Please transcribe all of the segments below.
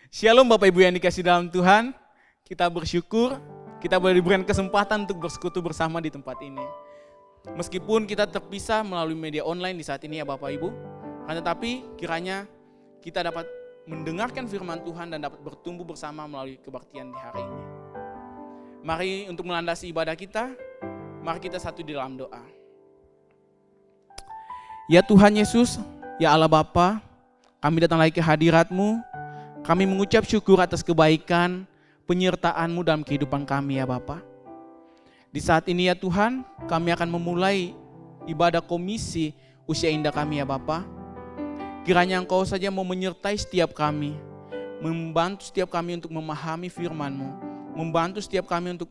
Shalom Bapak Ibu yang dikasih dalam Tuhan. Kita bersyukur, kita boleh diberikan kesempatan untuk bersekutu bersama di tempat ini. Meskipun kita terpisah melalui media online di saat ini ya Bapak Ibu, tetapi kiranya kita dapat mendengarkan firman Tuhan dan dapat bertumbuh bersama melalui kebaktian di hari ini. Mari untuk melandasi ibadah kita, mari kita satu di dalam doa. Ya Tuhan Yesus, ya Allah Bapa, kami datang lagi ke hadirat-Mu. Kami mengucap syukur atas kebaikan, penyertaan-Mu dalam kehidupan kami ya Bapa. Di saat ini ya Tuhan, kami akan memulai ibadah komisi usia indah kami ya Bapa. Kiranya Engkau saja mau menyertai setiap kami, membantu setiap kami untuk memahami firman-Mu, membantu setiap kami untuk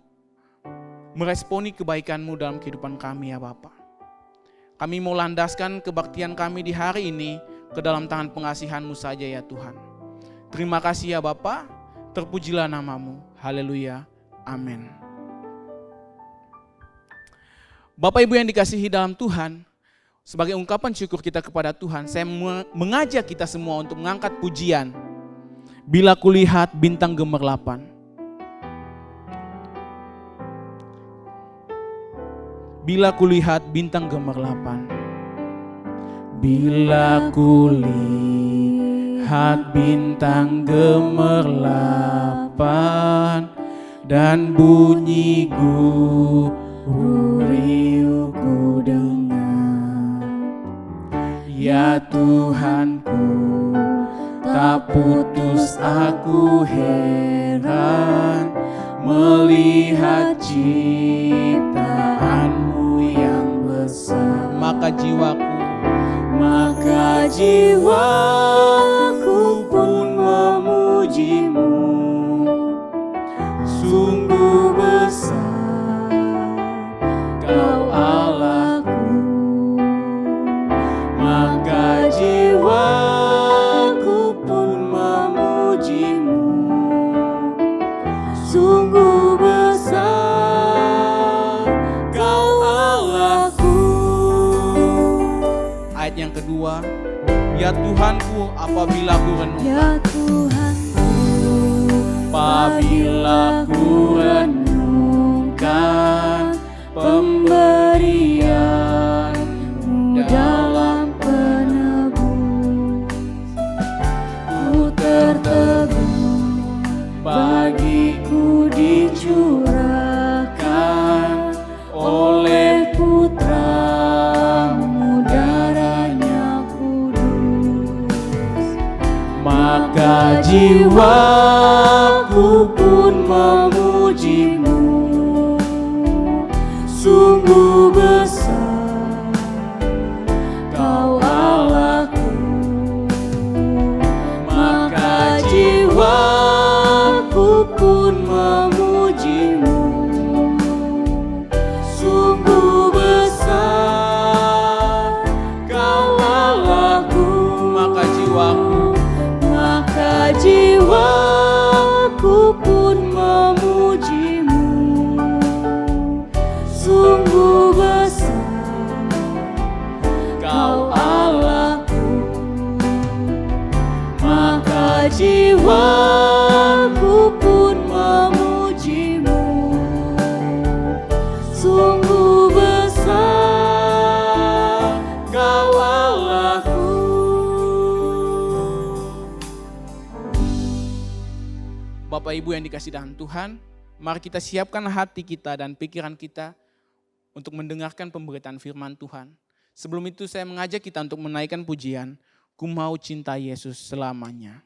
meresponi kebaikan-Mu dalam kehidupan kami ya Bapa. Kami mau landaskan kebaktian kami di hari ini ke dalam tangan pengasihan-Mu saja ya Tuhan. Terima kasih ya Bapa, terpujilah nama-Mu. Haleluya. Amin. Bapak Ibu yang dikasihi dalam Tuhan, sebagai ungkapan syukur kita kepada Tuhan, saya mengajak kita semua untuk mengangkat pujian. Bila kulihat bintang gemerlapan. Bila kulihat bintang gemerlapan. Bila kulihat bintang gemerlapan dan bunyi gurih ku dengar. Ya Tuhanku, tak putus aku heran melihat ciptaan-Mu yang besar. Maka jiwaku pun memuji-Mu. Sungguh besar Kau Allahku. Maka jiwaku pun memuji-Mu. Sungguh besar Kau Allahku. Ayat yang kedua, ya Tuhanku apabila ku renungkan. Ya Tuhanku, Apabila ku renungkan pemberian-Mu dalam penebus, ku tertegun, bagiku dicurahkan oleh Putra-Mu darahnya kudus. maka jiwaku pun memuji-Mu. Sungguh besar Kau Allahku. Maka jiwaku pun memuji-Mu. Sungguh besar Kau Allahku. Maka jiwaku pun memuji-Mu. Sungguh besar Kau Allahku. Maka jiwaku pun memuji-Mu. Sungguh besar Kau Allahku. Bapak Ibu yang dikasih dalam Tuhan, mari kita siapkan hati kita dan pikiran kita untuk mendengarkan pemberitaan firman Tuhan. Sebelum itu saya mengajak kita untuk menaikkan pujian, Ku mau cinta Yesus selamanya.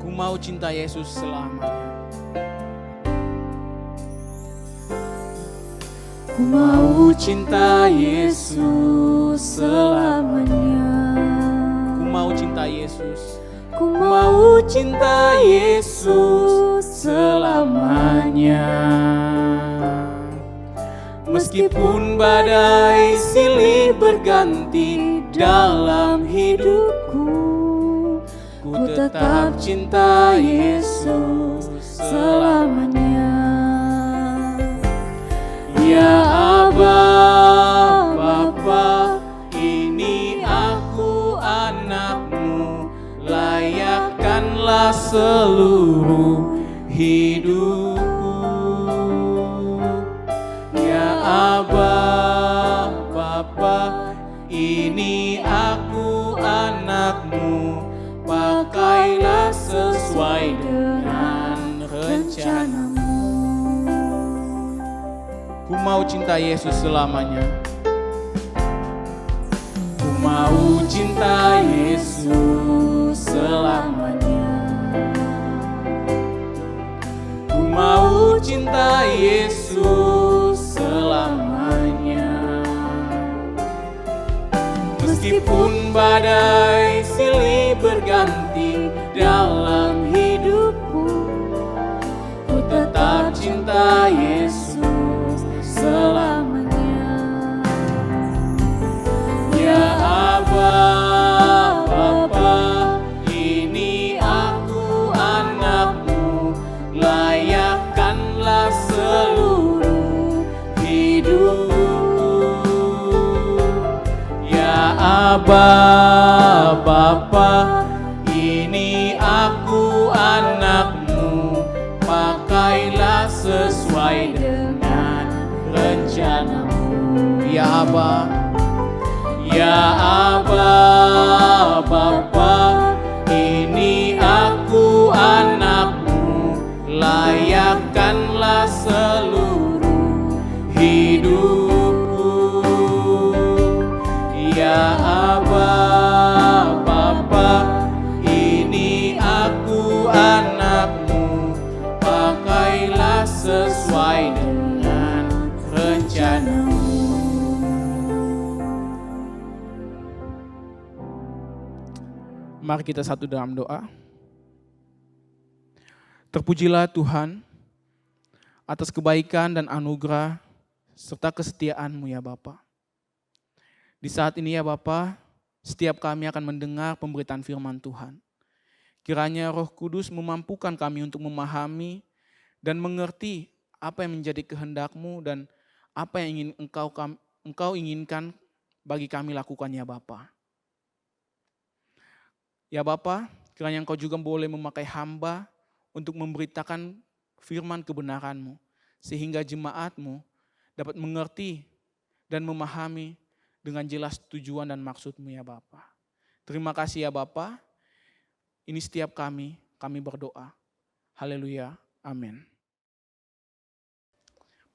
Ku mau cinta Yesus selamanya. Ku mau cinta Yesus selamanya. Ku mau cinta Yesus. Ku mau cinta Yesus selamanya. Meskipun badai silih berganti dalam hidupku, ku tetap cinta Yesus selamanya. Ya Aba, Bapa, ini aku anakmu, layakkanlah seluruh hidupku. Ya Aba, Bapa, ini aku anakmu, pakailah sesuai dengan rencanamu. Ku mau cinta Yesus selamanya. Ku mau cinta Yesus selamanya. Ku mau cinta Yesus selamanya. Meskipun badai silih berganti dalam hidupku, ku tetap cinta Yesus selamanya. Ya Aba, Bapa, ini aku anakmu, layakkanlah seluruh hidupku. Ya Aba, Bapa, ini aku anakmu, pakailah sesuai dengan rencanamu. Ya Aba, Ya Aba, Bapa, ini aku anakmu, layakkanlah seluruh hidupku. Ya Aba, Bapa, ini aku anakmu, pakailah sesuai dengan rencanamu. mari kita satu dalam doa. Terpujilah Tuhan atas kebaikan dan anugerah serta kesetiaan-Mu ya Bapa. Di saat ini ya Bapa, setiap kami akan mendengar pemberitaan firman Tuhan. Kiranya Roh Kudus memampukan kami untuk memahami dan mengerti apa yang menjadi kehendak-Mu dan apa yang ingin Engkau inginkan bagi kami lakukan ya Bapa. Ya Bapa, kiranya Engkau juga boleh memakai hamba untuk memberitakan firman kebenaran-Mu, sehingga jemaat-Mu dapat mengerti dan memahami dengan jelas tujuan dan maksud-Mu ya Bapa. Terima kasih ya Bapa. Ini setiap kami berdoa. Haleluya. Amin.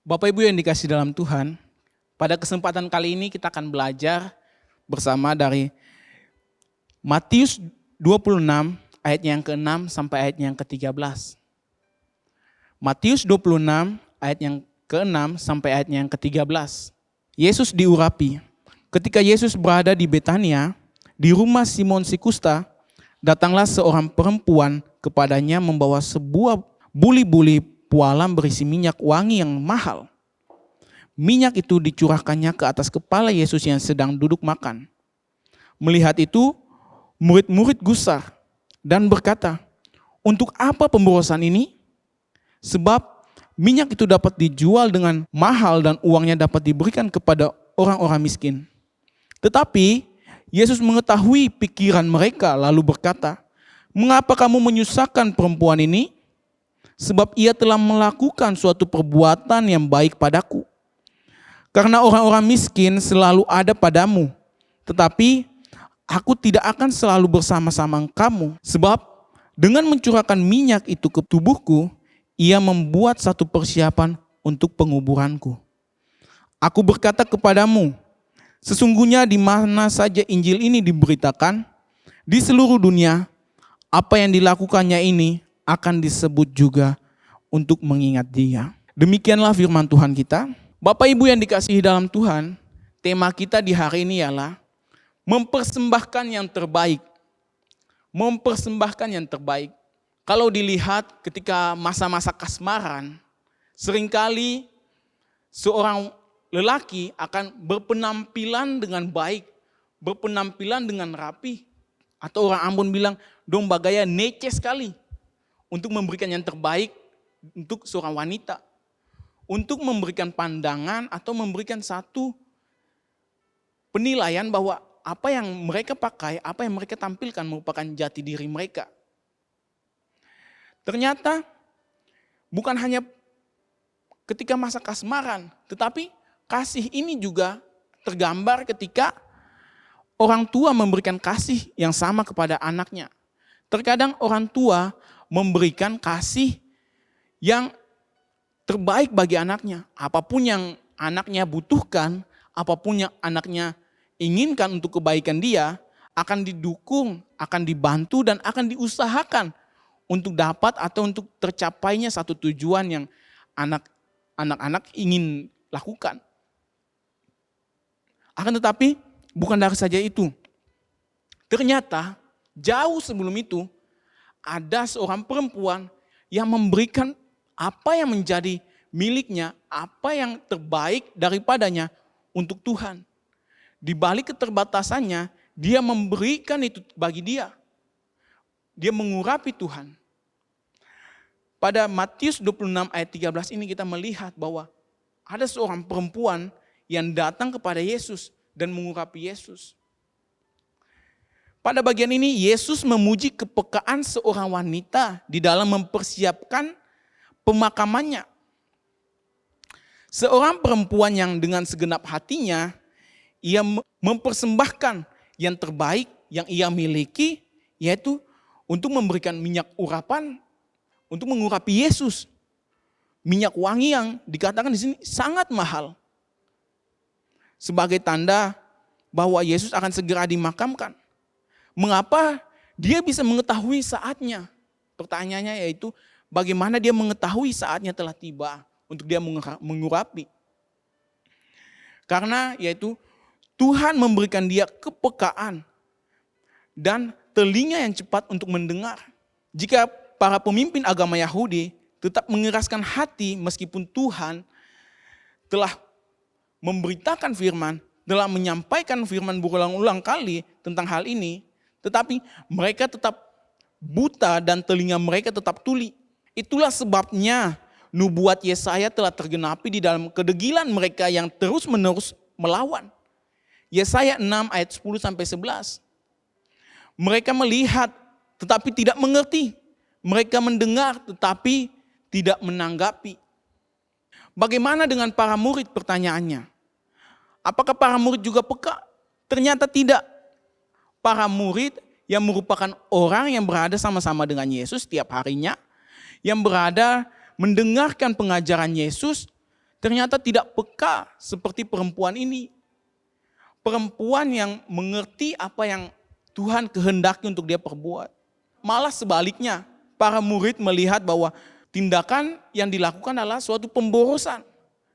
Bapak Ibu yang dikasih dalam Tuhan, pada kesempatan kali ini kita akan belajar bersama dari Matius 26 ayat yang ke-6 sampai ayat yang ke-13. Matius 26 ayat yang ke-6 sampai ayat yang ke-13. Yesus diurapi. Ketika Yesus berada di Betania, di rumah Simon si Kusta, datanglah seorang perempuan kepadanya membawa sebuah buli-buli pualam berisi minyak wangi yang mahal. Minyak itu dicurahkannya ke atas kepala Yesus yang sedang duduk makan. Melihat itu, murid-murid gusar dan berkata, "Untuk apa pemborosan ini? Sebab minyak itu dapat dijual dengan mahal dan uangnya dapat diberikan kepada orang-orang miskin." Tetapi Yesus mengetahui pikiran mereka lalu berkata, "Mengapa kamu menyusahkan perempuan ini? Sebab ia telah melakukan suatu perbuatan yang baik padaku. Karena orang-orang miskin selalu ada padamu, tetapi aku tidak akan selalu bersama-sama kamu. Sebab dengan mencurahkan minyak itu ke tubuhku, ia membuat satu persiapan untuk penguburanku. Aku berkata kepadamu, sesungguhnya di mana saja Injil ini diberitakan, di seluruh dunia, apa yang dilakukannya ini akan disebut juga untuk mengingat dia." Demikianlah firman Tuhan kita. Bapak Ibu yang dikasihi dalam Tuhan, tema kita di hari ini ialah mempersembahkan yang terbaik. Mempersembahkan yang terbaik. Kalau dilihat ketika masa-masa kasmaran, seringkali seorang lelaki akan berpenampilan dengan baik, berpenampilan dengan rapi. Atau orang Ambon bilang domba gaya neces sekali untuk memberikan yang terbaik untuk seorang wanita. Untuk memberikan pandangan atau memberikan satu penilaian bahwa apa yang mereka pakai, apa yang mereka tampilkan merupakan jati diri mereka. Ternyata bukan hanya ketika masa kasmaran, tetapi kasih ini juga tergambar ketika orang tua memberikan kasih yang sama kepada anaknya. Terkadang orang tua memberikan kasih yang terbaik bagi anaknya. Apapun yang anaknya butuhkan, apapun yang anaknya inginkan untuk kebaikan dia, akan didukung, akan dibantu, dan akan diusahakan untuk dapat atau untuk tercapainya satu tujuan yang anak-anak ingin lakukan. Akan tetapi bukan dari saja itu. Ternyata jauh sebelum itu ada seorang perempuan yang memberikan apa yang menjadi miliknya, apa yang terbaik daripadanya untuk Tuhan. Di balik keterbatasannya, dia memberikan itu bagi dia. Dia mengurapi Tuhan. Pada Matius 26 ayat 13 ini kita melihat bahwa ada seorang perempuan yang datang kepada Yesus dan mengurapi Yesus. Pada bagian ini Yesus memuji kepekaan seorang wanita di dalam mempersiapkan pemakamannya. Seorang perempuan yang dengan segenap hatinya, ia mempersembahkan yang terbaik yang ia miliki, yaitu untuk memberikan minyak urapan, untuk mengurapi Yesus. Minyak wangi yang dikatakan di sini sangat mahal. Sebagai tanda bahwa Yesus akan segera dimakamkan. Mengapa dia bisa mengetahui saatnya? Pertanyaannya yaitu, bagaimana dia mengetahui saatnya telah tiba untuk dia mengurapi? Karena yaitu Tuhan memberikan dia kepekaan dan telinga yang cepat untuk mendengar. Jika para pemimpin agama Yahudi tetap mengeraskan hati meskipun Tuhan telah memberitakan firman, telah menyampaikan firman berulang-ulang kali tentang hal ini, tetapi mereka tetap buta dan telinga mereka tetap tuli. Itulah sebabnya nubuat Yesaya telah tergenapi di dalam kedegilan mereka yang terus-menerus melawan. Yesaya 6 ayat 10-11. Mereka melihat tetapi tidak mengerti. Mereka mendengar tetapi tidak menanggapi. Bagaimana dengan para murid, pertanyaannya? Apakah para murid juga peka? Ternyata tidak. Para murid yang merupakan orang yang berada sama-sama dengan Yesus setiap harinya, yang berada mendengarkan pengajaran Yesus, ternyata tidak peka seperti perempuan ini. Perempuan yang mengerti apa yang Tuhan kehendaki untuk dia perbuat. Malah sebaliknya, para murid melihat bahwa tindakan yang dilakukan adalah suatu pemborosan.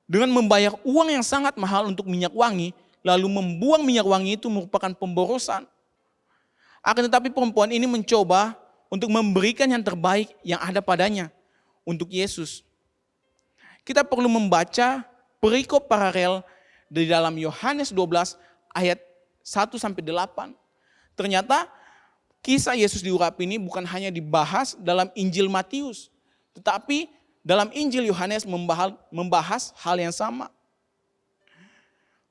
Dengan membayar uang yang sangat mahal untuk minyak wangi, lalu membuang minyak wangi itu merupakan pemborosan. Akan tetapi perempuan ini mencoba untuk memberikan yang terbaik yang ada padanya untuk Yesus. Kita perlu membaca perikop paralel di dalam Yohanes 12 ayat 1-8. Ternyata kisah Yesus diurapi ini bukan hanya dibahas dalam Injil Matius, tetapi dalam Injil Yohanes membahas hal yang sama.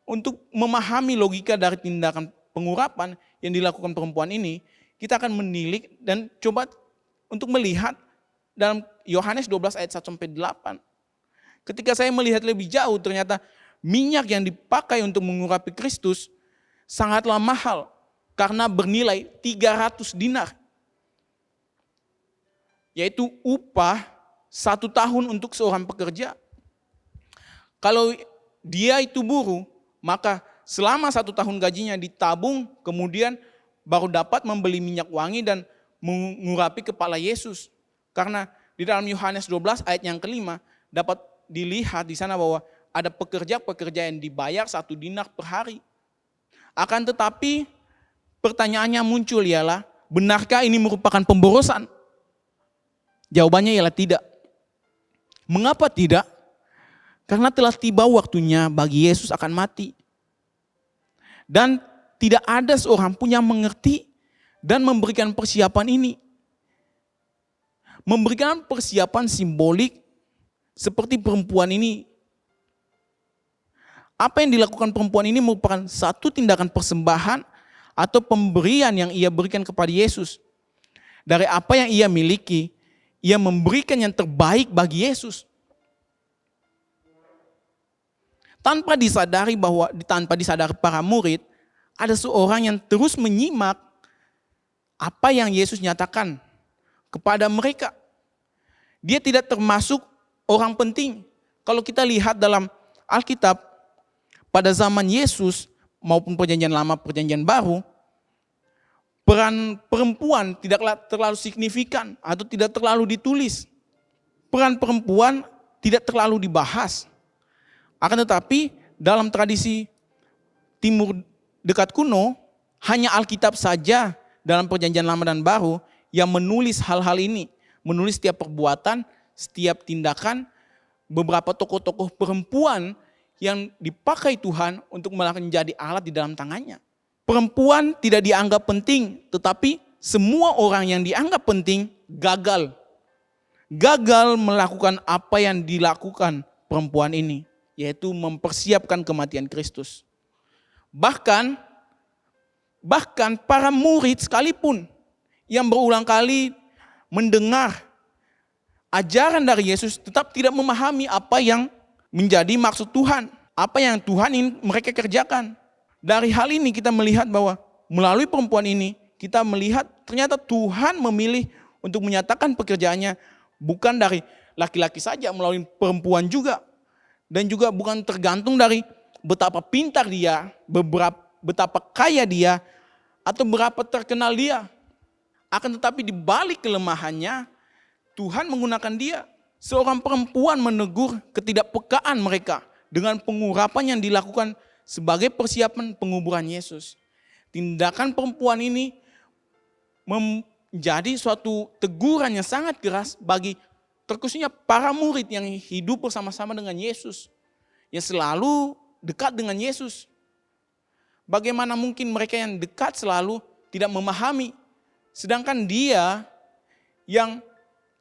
Untuk memahami logika dari tindakan pengurapan yang dilakukan perempuan ini, kita akan menilik dan coba untuk melihat dalam Yohanes 12 ayat 1-8. Ketika saya melihat lebih jauh, ternyata minyak yang dipakai untuk mengurapi Kristus sangatlah mahal karena bernilai 300 dinar. Yaitu upah 1 tahun untuk seorang pekerja. Kalau dia itu buruh, maka selama 1 tahun gajinya ditabung, kemudian baru dapat membeli minyak wangi dan mengurapi kepala Yesus. Karena di dalam Yohanes 12 ayat yang kelima dapat dilihat di sana bahwa ada pekerja-pekerja yang dibayar 1 dinar per hari. Akan tetapi pertanyaannya muncul ialah, benarkah ini merupakan pemborosan? Jawabannya ialah tidak. Mengapa tidak? Karena telah tiba waktunya bagi Yesus akan mati. Dan tidak ada seorang pun yang mengerti dan memberikan persiapan ini. Memberikan persiapan simbolik seperti perempuan ini. Apa yang dilakukan perempuan ini merupakan satu tindakan persembahan atau pemberian yang ia berikan kepada Yesus. Dari apa yang ia miliki, ia memberikan yang terbaik bagi Yesus. Tanpa disadari para murid, ada seorang yang terus menyimak apa yang Yesus nyatakan kepada mereka. Dia tidak termasuk orang penting. Kalau kita lihat dalam Alkitab, pada zaman Yesus maupun perjanjian lama, perjanjian baru, peran perempuan tidak terlalu signifikan atau tidak terlalu ditulis. Peran perempuan tidak terlalu dibahas. Akan tetapi dalam tradisi Timur dekat kuno, hanya Alkitab saja dalam perjanjian lama dan baru yang menulis hal-hal ini. Menulis setiap perbuatan, setiap tindakan, beberapa tokoh-tokoh perempuan yang dipakai Tuhan untuk menjadi alat di dalam tangannya. Perempuan tidak dianggap penting, tetapi semua orang yang dianggap penting gagal. Gagal melakukan apa yang dilakukan perempuan ini, yaitu mempersiapkan kematian Kristus. Bahkan para murid sekalipun yang berulang kali mendengar ajaran dari Yesus tetap tidak memahami apa yang menjadi maksud Tuhan, apa yang Tuhan ingin mereka kerjakan. Dari hal ini kita melihat bahwa melalui perempuan ini kita melihat ternyata Tuhan memilih untuk menyatakan pekerjaannya bukan dari laki-laki saja, melalui perempuan juga. Dan juga bukan tergantung dari betapa pintar dia, betapa kaya dia, atau berapa terkenal dia. Akan tetapi di balik kelemahannya, Tuhan menggunakan dia. Seorang perempuan menegur ketidakpekaan mereka dengan pengurapan yang dilakukan sebagai persiapan penguburan Yesus. Tindakan perempuan ini menjadi suatu teguran yang sangat keras bagi terkhususnya para murid yang hidup bersama-sama dengan Yesus, yang selalu dekat dengan Yesus. Bagaimana mungkin mereka yang dekat selalu tidak memahami, sedangkan dia yang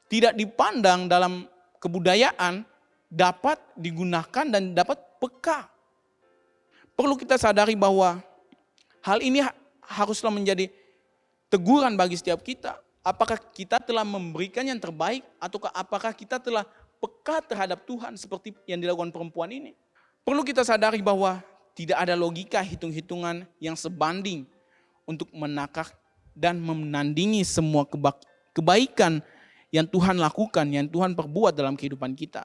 tidak dipandang dalam kebudayaan dapat digunakan dan dapat peka. Perlu kita sadari bahwa hal ini haruslah menjadi teguran bagi setiap kita. Apakah kita telah memberikan yang terbaik ataukah apakah kita telah peka terhadap Tuhan seperti yang dilakukan perempuan ini? Perlu kita sadari bahwa tidak ada logika hitung-hitungan yang sebanding untuk menakar dan menandingi semua kebaikan yang Tuhan lakukan, yang Tuhan perbuat dalam kehidupan kita.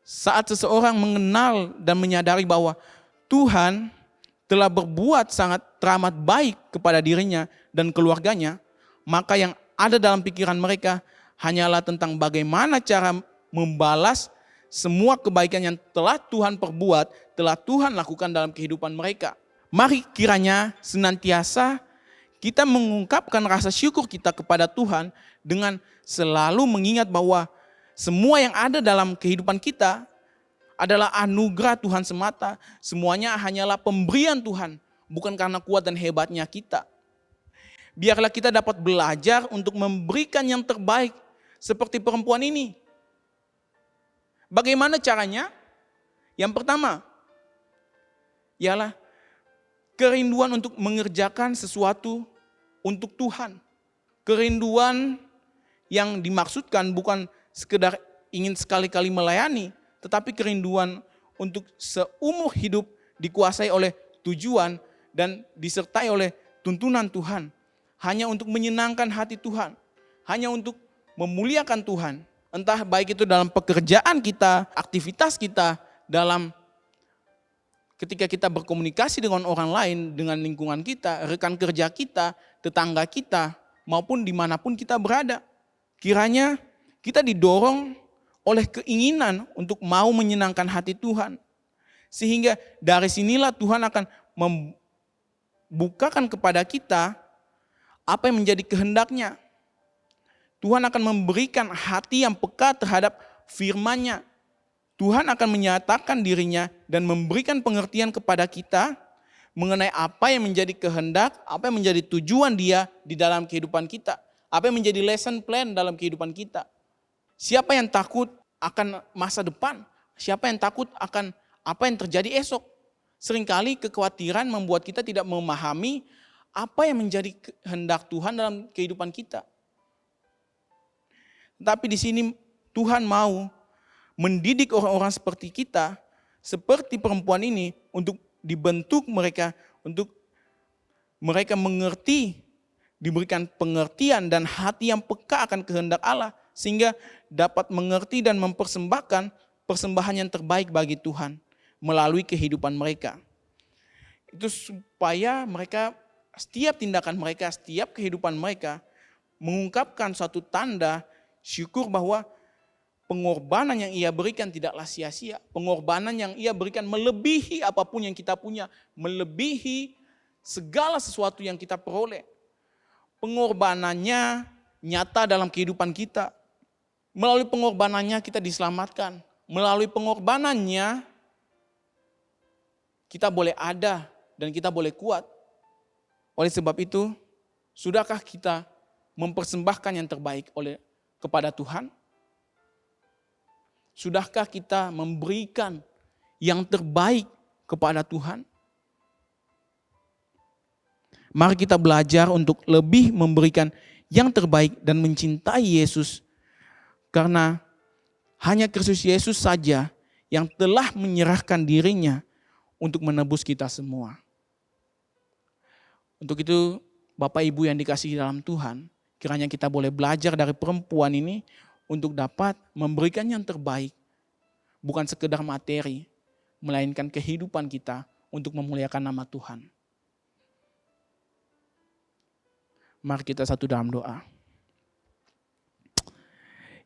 Saat seseorang mengenal dan menyadari bahwa Tuhan telah berbuat sangat teramat baik kepada dirinya dan keluarganya, maka yang ada dalam pikiran mereka hanyalah tentang bagaimana cara membalas semua kebaikan yang telah Tuhan perbuat, telah Tuhan lakukan dalam kehidupan mereka. Mari kiranya senantiasa kita mengungkapkan rasa syukur kita kepada Tuhan dengan selalu mengingat bahwa semua yang ada dalam kehidupan kita adalah anugerah Tuhan semata. Semuanya hanyalah pemberian Tuhan, bukan karena kuat dan hebatnya kita. Biarlah kita dapat belajar untuk memberikan yang terbaik seperti perempuan ini. Bagaimana caranya? Yang pertama, ialah kerinduan untuk mengerjakan sesuatu untuk Tuhan. Kerinduan yang dimaksudkan bukan sekedar ingin sekali-kali melayani, tetapi kerinduan untuk seumur hidup dikuasai oleh tujuan dan disertai oleh tuntunan Tuhan. Hanya untuk menyenangkan hati Tuhan, hanya untuk memuliakan Tuhan. Entah baik itu dalam pekerjaan kita, aktivitas kita, dalam ketika kita berkomunikasi dengan orang lain, dengan lingkungan kita, rekan kerja kita, tetangga kita, maupun dimanapun kita berada. Kiranya kita didorong oleh keinginan untuk mau menyenangkan hati Tuhan. Sehingga dari sinilah Tuhan akan membukakan kepada kita apa yang menjadi kehendaknya. Tuhan akan memberikan hati yang peka terhadap firman-Nya. Tuhan akan menyatakan dirinya dan memberikan pengertian kepada kita mengenai apa yang menjadi kehendak, apa yang menjadi tujuan Dia di dalam kehidupan kita, apa yang menjadi lesson plan dalam kehidupan kita. Siapa yang takut akan masa depan? Siapa yang takut akan apa yang terjadi esok? Seringkali kekhawatiran membuat kita tidak memahami apa yang menjadi kehendak Tuhan dalam kehidupan kita. Tapi di sini Tuhan mau mendidik orang-orang seperti kita, seperti perempuan ini, untuk dibentuk mereka, untuk mereka mengerti, diberikan pengertian dan hati yang peka akan kehendak Allah, sehingga dapat mengerti dan mempersembahkan persembahan yang terbaik bagi Tuhan melalui kehidupan mereka. Itu supaya mereka, setiap tindakan mereka, setiap kehidupan mereka mengungkapkan suatu tanda syukur bahwa pengorbanan yang ia berikan tidaklah sia-sia. Pengorbanan yang ia berikan melebihi apapun yang kita punya, melebihi segala sesuatu yang kita peroleh. Pengorbanannya nyata dalam kehidupan kita. Melalui pengorbanannya kita diselamatkan. Melalui pengorbanannya kita boleh ada dan kita boleh kuat. Oleh sebab itu, sudahkah kita mempersembahkan yang terbaik kepada Tuhan? Sudahkah kita memberikan yang terbaik kepada Tuhan? Mari kita belajar untuk lebih memberikan yang terbaik dan mencintai Yesus. Karena hanya Kristus Yesus saja yang telah menyerahkan dirinya untuk menebus kita semua. Untuk itu, Bapak Ibu yang dikasihi dalam Tuhan, kiranya kita boleh belajar dari perempuan ini untuk dapat memberikan yang terbaik. Bukan sekedar materi, melainkan kehidupan kita untuk memuliakan nama Tuhan. Mari kita satu dalam doa.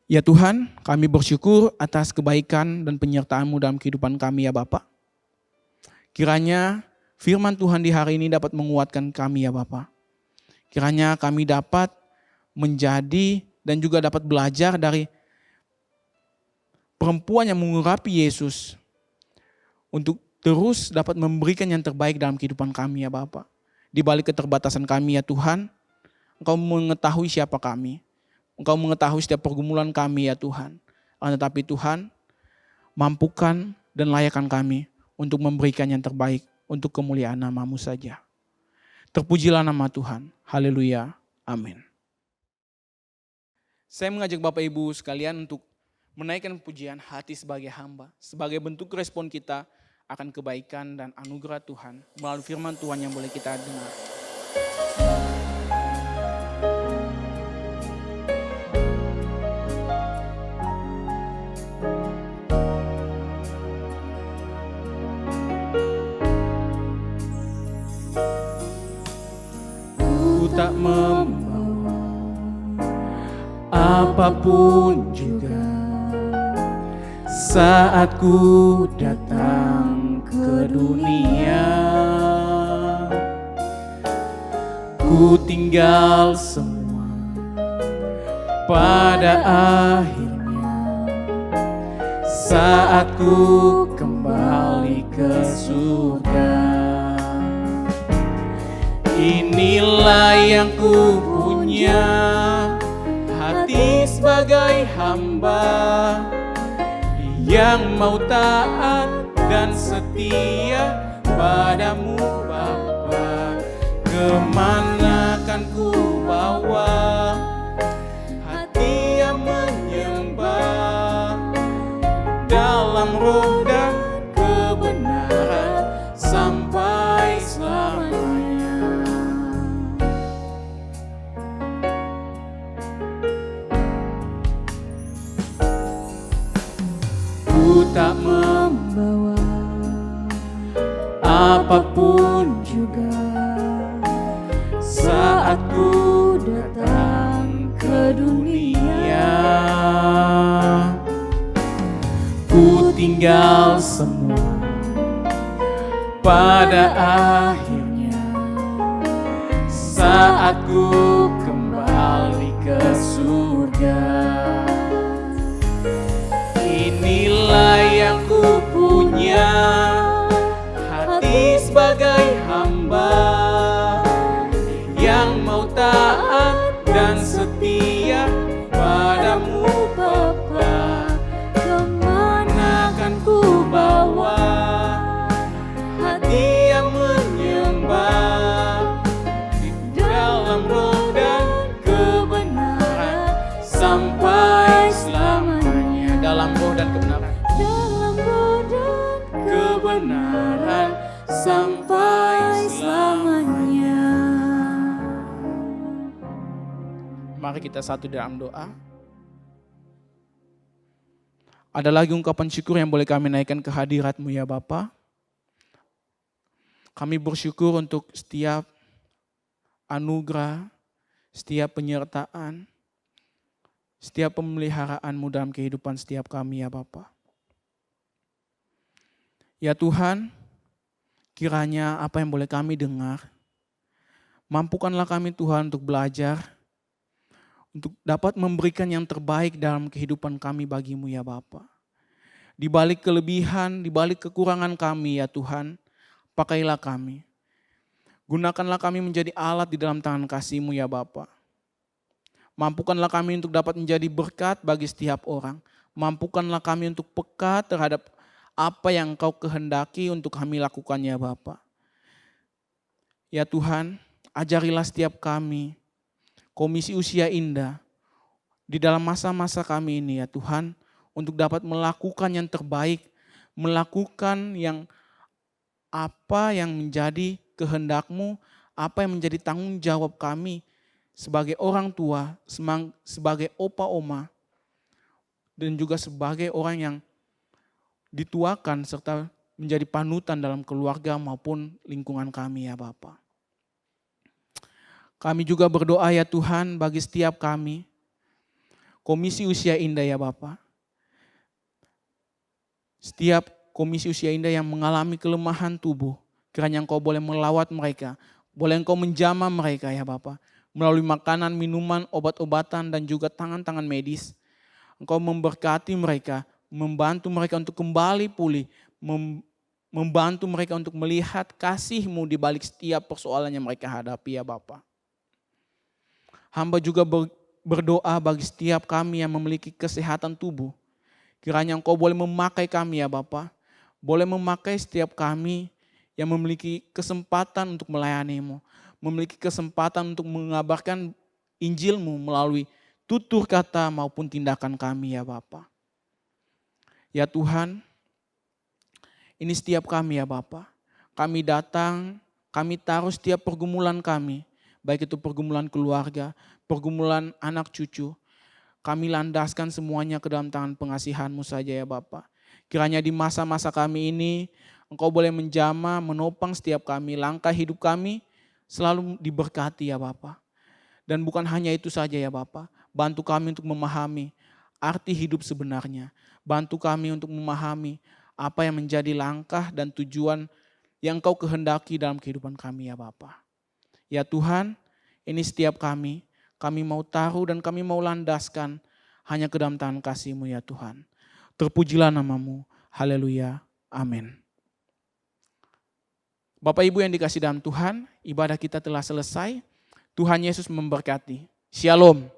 Ya Tuhan, kami bersyukur atas kebaikan dan penyertaan-Mu dalam kehidupan kami ya Bapa. Kiranya firman Tuhan di hari ini dapat menguatkan kami ya Bapa. Kiranya kami dapat menjadi dan juga dapat belajar dari perempuan yang mengurapi Yesus untuk terus dapat memberikan yang terbaik dalam kehidupan kami ya Bapa. Di balik keterbatasan kami ya Tuhan, Engkau mengetahui siapa kami. Engkau mengetahui setiap pergumulan kami ya Tuhan. Tetapi Tuhan, mampukan dan layakkan kami untuk memberikan yang terbaik untuk kemuliaan nama-Mu saja. Terpujilah nama Tuhan. Haleluya. Amin. Saya mengajak Bapak Ibu sekalian untuk menaikkan pujian hati sebagai hamba. Sebagai bentuk respon kita akan kebaikan dan anugerah Tuhan melalui firman Tuhan yang boleh kita dengar. Ku tak membawa apapun juga saat ku datang ke dunia. Ku tinggal semua pada akhirnya saat ku kembali ke surga. Inilah yang ku punya, hati sebagai hamba yang mau taat dan setia padamu Bapa. Kemana kan ku bawa hati yang menyembah dalam roh dan kebenaran sampai selamanya. Ku tak membawa apapun juga saat ku datang ke dunia. Ku tinggal semua pada akhirnya saat ku kembali ke surga. Inilah yang ku punya, hati sebagai hamba Mari kita satu dalam doa. Ada lagi ungkapan syukur yang boleh kami naikkan ke hadirat-Mu ya Bapa. Kami bersyukur untuk setiap anugerah, setiap penyertaan, setiap pemeliharaan-Mu dalam kehidupan setiap kami ya Bapa. Ya Tuhan, kiranya apa yang boleh kami dengar, mampukanlah kami Tuhan untuk belajar, untuk dapat memberikan yang terbaik dalam kehidupan kami bagi-Mu ya Bapa. Di balik kelebihan, di balik kekurangan kami ya Tuhan, pakailah kami. Gunakanlah kami menjadi alat di dalam tangan kasih-Mu ya Bapa. Mampukanlah kami untuk dapat menjadi berkat bagi setiap orang. Mampukanlah kami untuk peka terhadap apa yang Engkau kehendaki untuk kami lakukan ya Bapa. Ya Tuhan, ajarilah setiap kami, Komisi Usia Indah, di dalam masa-masa kami ini ya Tuhan, untuk dapat melakukan yang terbaik, melakukan yang apa yang menjadi kehendak-Mu, apa yang menjadi tanggung jawab kami sebagai orang tua, sebagai opa oma, dan juga sebagai orang yang dituakan serta menjadi panutan dalam keluarga maupun lingkungan kami ya Bapa. Kami juga berdoa ya Tuhan bagi setiap kami, Komisi Usia Indah ya Bapa. Setiap Komisi Usia Indah yang mengalami kelemahan tubuh, kiranya Engkau boleh melawat mereka, boleh Engkau menjamah mereka ya Bapa. Melalui makanan, minuman, obat-obatan dan juga tangan-tangan medis. Engkau memberkati mereka, membantu mereka untuk kembali pulih, membantu mereka untuk melihat kasih-Mu di balik setiap persoalan yang mereka hadapi ya Bapa. Hamba juga berdoa bagi setiap kami yang memiliki kesehatan tubuh. Kiranya Engkau boleh memakai kami ya Bapa. Boleh memakai setiap kami yang memiliki kesempatan untuk melayani-Mu. Memiliki kesempatan untuk mengabarkan Injil-Mu melalui tutur kata maupun tindakan kami ya Bapa. Ya Tuhan, ini setiap kami ya Bapa. Kami datang, kami taruh setiap pergumulan kami. Baik itu pergumulan keluarga, pergumulan anak cucu. Kami landaskan semuanya ke dalam tangan pengasihan-Mu saja ya Bapa. Kiranya di masa-masa kami ini, Engkau boleh menjamah, menopang setiap kami, langkah hidup kami selalu diberkati ya Bapa. Dan bukan hanya itu saja ya Bapa, bantu kami untuk memahami arti hidup sebenarnya. Bantu kami untuk memahami apa yang menjadi langkah dan tujuan yang Engkau kehendaki dalam kehidupan kami ya Bapa. Ya Tuhan, ini setiap kami mau taruh dan kami mau landaskan hanya ke dalam tangan kasih-Mu ya Tuhan. Terpujilah nama-Mu, haleluya, amin. Bapak Ibu yang dikasih dalam Tuhan, ibadah kita telah selesai. Tuhan Yesus memberkati. Shalom.